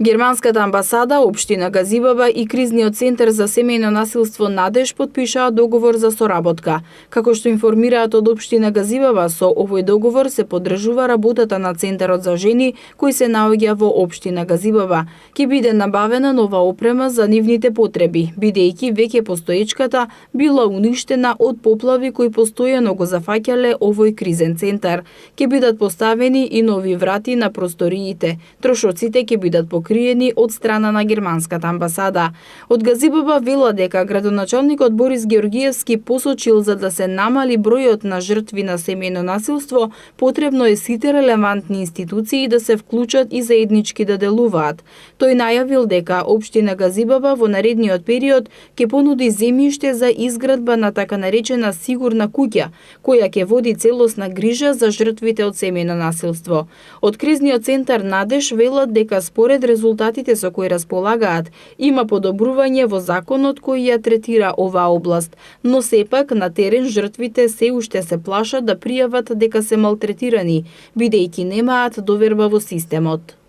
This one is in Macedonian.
Германската амбасада, општина Газибаба и кризниот центар за семејно насилство Надеж потпишаа договор за соработка. Како што информираат од општина Газибаба, со овој договор се поддржува работата на Центарот за жени кој се наоѓа во општина Газибаба. Ќе биде набавена нова опрема за нивните потреби, бидејќи веќе постоечката била уништена од поплави кои постојано го зафаќале овој кризен центар. Ќе бидат поставени и нови врати на просториите. Трошоците ќе бидат покриени од страна на германската амбасада. Од Газибаба вела дека градоначалникот Борис Георгиевски посочил за да се намали бројот на жртви на семејно насилство, потребно е сите релевантни институции да се вклучат и заеднички да делуваат. Тој најавил дека општина Газибаба во наредниот период ќе понуди земјиште за изградба на така наречена сигурна куќа, која ќе води целосна грижа за жртвите од семејно насилство. Од кризниот центар Надеж велат дека според резултатите со кои располагаат, има подобрување во законот кој ја третира оваа област, но сепак на терен жртвите се уште се плашат да пријават дека се малтретирани, бидејќи немаат доверба во системот.